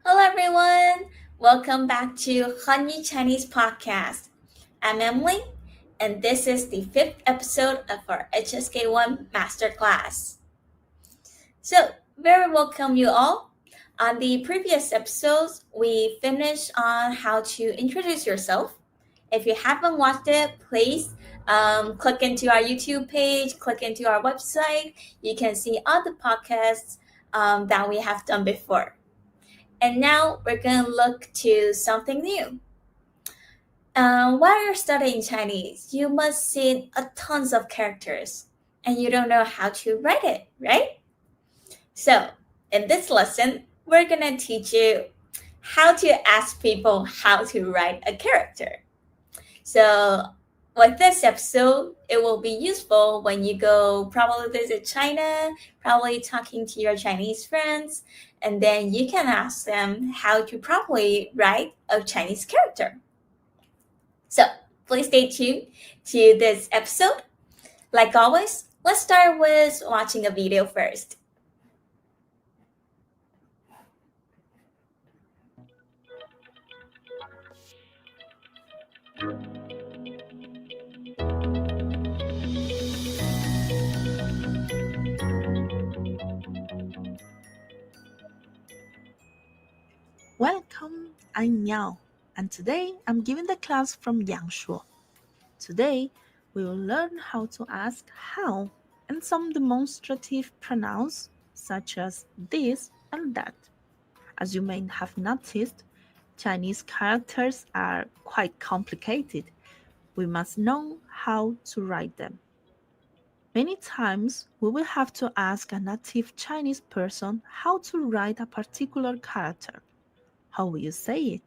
Hello everyone! Welcome back to Hanyu Chinese Podcast. I'm Emily, and this is the fifth episode of our HSK1 Masterclass. So, very welcome you all. On the previous episodes, we finished on how to introduce yourself. If you haven't watched it, please click into our YouTube page, click into our website. You can see all the podcasts that we have done before. And now we're going to look to something new. While you're studying Chinese, you must see a tons of characters and you don't know how to write it, right? So, in this lesson, we're going to teach you how to ask people how to write a character. So, with this episode, it will be useful when you go probably visit China, probably talking to your Chinese friends, and then you can ask them how to properly write a Chinese character. So, please stay tuned to this episode. Like always, let's start with watching a video first. Welcome, I'm Miao, and today I'm giving the class from Yangshuo. Today, we will learn how to ask how and some demonstrative pronouns such as this and that. As you may have noticed, Chinese characters are quite complicated. We must know how to write them. Many times, we will have to ask a native Chinese person how to write a particular character. How will you say it?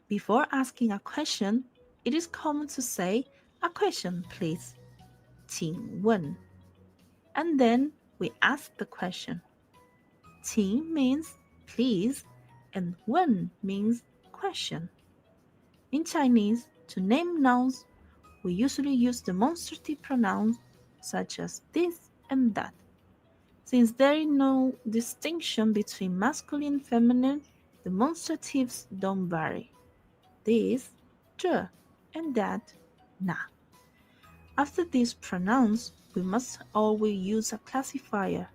Before asking a question, it is common to say, "A question, please." 请问. And then we ask the question. 请 means please, and 问 means question. In Chinese, to name nouns, we usually use demonstrative pronouns such as this and that. Since there is no distinction between masculine and feminine, demonstratives don't vary. This, 这, and that, 那. After these pronouns, we must always use a classifier.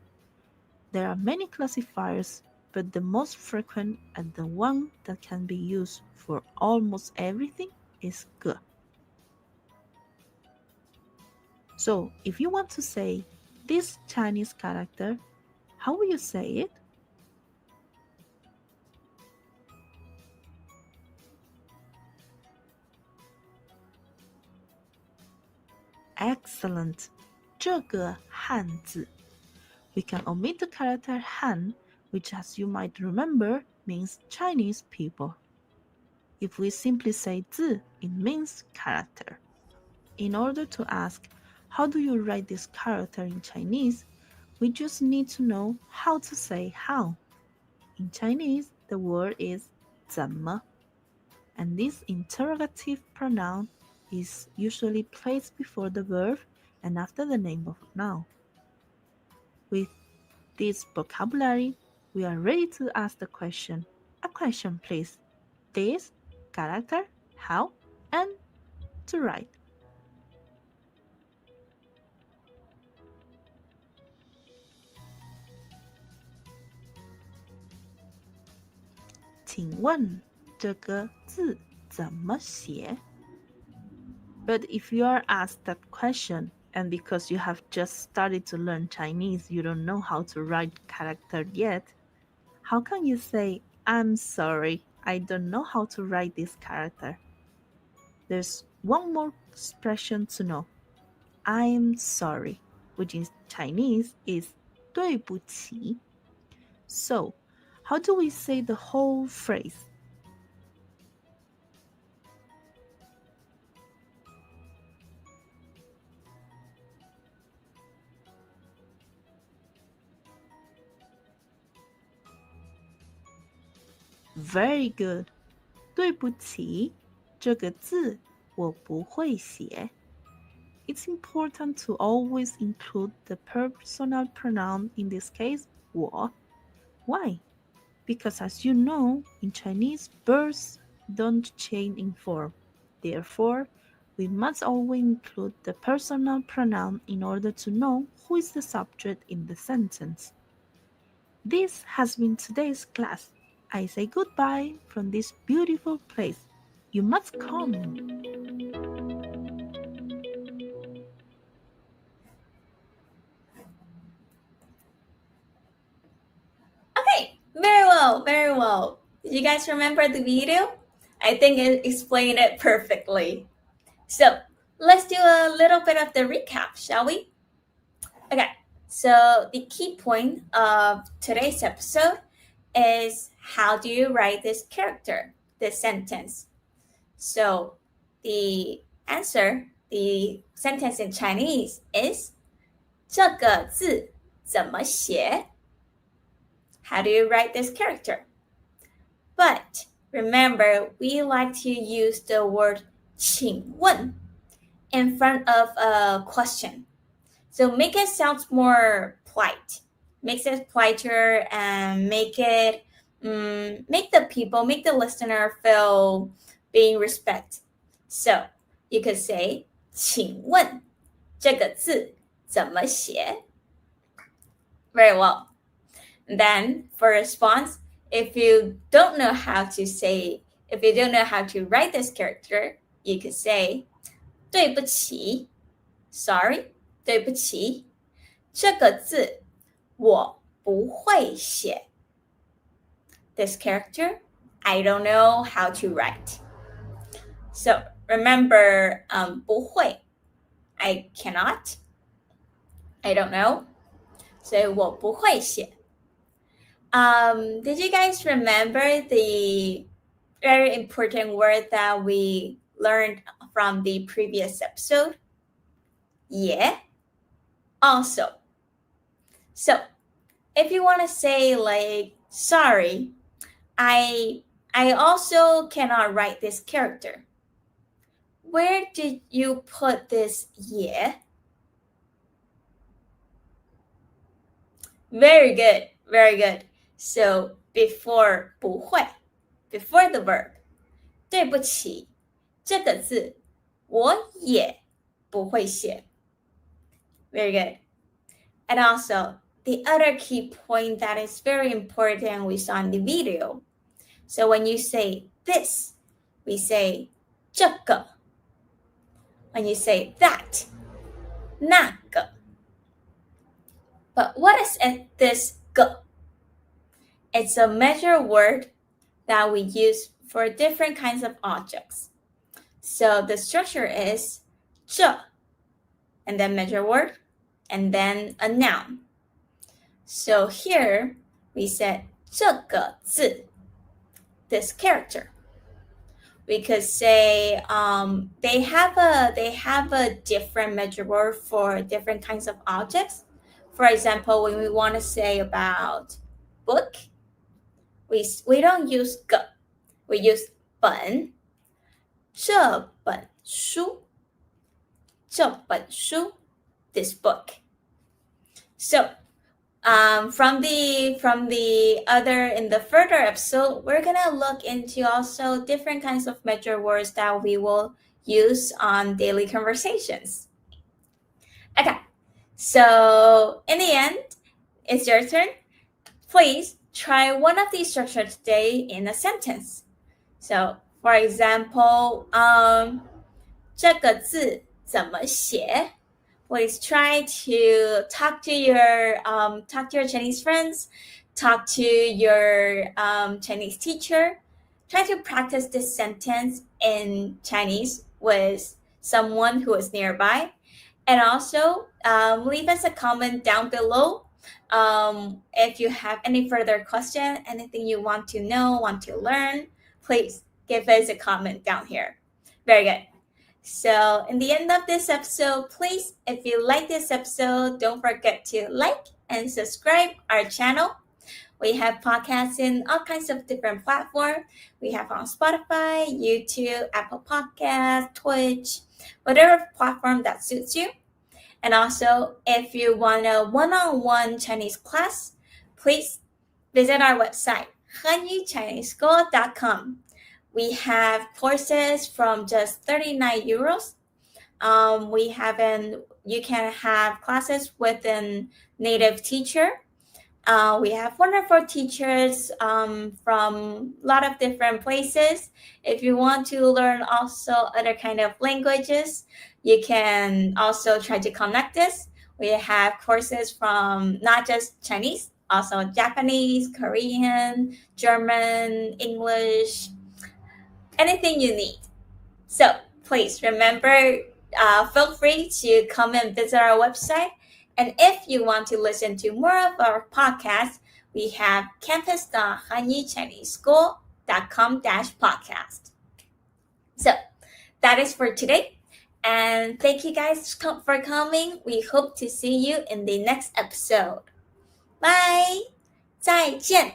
There are many classifiers, but the most frequent and the one that can be used for almost everything is 个. So, if you want to say this Chinese character, how will you say it? Excellent. 这个汉字. We can omit the character Han, which as you might remember means Chinese people. If we simply say 字, it means character. In order to ask, how do you write this character in Chinese, we just need to know how to say how. In Chinese, the word is 怎么, and this interrogative pronoun is usually placed before the verb and after the name of a noun. With this vocabulary, we are ready to ask the question. A question, please. This, character, how, and to write. 请问这个字怎么写? But if you are asked that question, and because you have just started to learn Chinese, you don't know how to write character yet, how can you say, "I'm sorry, I don't know how to write this character"? There's one more expression to know. I'm sorry, which in Chinese is 对不起. So, how do we say the whole phrase? Very good. 对不起，这个字我不会写. It's important to always include the personal pronoun, in this case, 我. Why? Because as you know, in Chinese, verbs don't change in form. Therefore, we must always include the personal pronoun in order to know who is the subject in the sentence. This has been today's class. I say goodbye from this beautiful place. You must come. Okay, very well, very well. Did you guys remember the video? I think it explained it perfectly. So let's do a little bit of the recap, shall we? Okay, so the key point of today's episode is how do you write this character, this sentence? So the answer, the sentence in Chinese is 这个字怎么写? How do you write this character? But remember, we like to use the word 请问 in front of a question. So make it sound more polite. Makes it politer and make the listener feel being respect. So you could say 请问这个字怎么写? Very well. Then for response, if you don't know how to write this character, you could say 对不起 sorry 对不起这个字我不会写 This character, I don't know how to write. So remember, 不会 I cannot, I don't know. So 我不会写Did you guys remember the very important word that we learned from the previous episode? Yeah. Also. So, if you want to say like, sorry, I also cannot write this character. Where did you put this yeah? Very good, very good. So before 不会 before the verb 对不起这个字我也不会写 Very good. And also the other key point that is very important we saw in the video. So when you say this, we say 这个 When you say that, 那个 But what is this 个? It's a measure word that we use for different kinds of objects. So the structure is 这 and then measure word and then a noun. So here we said 这个字 this character. We could say they have a different measure word for different kinds of objects. For example, when we want to say about book, we don't use 个 we use 本这本书this book. So from the other in the further episode, we're gonna look into also different kinds of measure words that we will use on daily conversations. Okay, so in the end, it's your turn. Please try one of these structures today in a sentence. So, for example, 这个字怎么写? Please try to talk to your Chinese friends, talk to your Chinese teacher. Try to practice this sentence in Chinese with someone who is nearby. And also, leave us a comment down below if you have any further question, anything you want to know, want to learn, please give us a comment down here. Very good. So in the end of this episode, please, if you like this episode, don't forget to like and subscribe our channel. We have podcasts in all kinds of different platforms. We have on Spotify, YouTube, Apple Podcasts, Twitch, whatever platform that suits you. And also, if you want a one-on-one Chinese class, please visit our website, HanYuChineseSchool.com. We have courses from just 39 euros. You can have classes with a native teacher. We have wonderful teachers from a lot of different places. If you want to learn also other kind of languages, you can also try to connect us. We have courses from not just Chinese, also Japanese, Korean, German, English, anything you need. So please remember, feel free to come and visit our website. And if you want to listen to more of our podcasts, we have campus.hanyichineseschool.com/podcast. So that is for today. And thank you guys for coming. We hope to see you in the next episode. Bye. 再见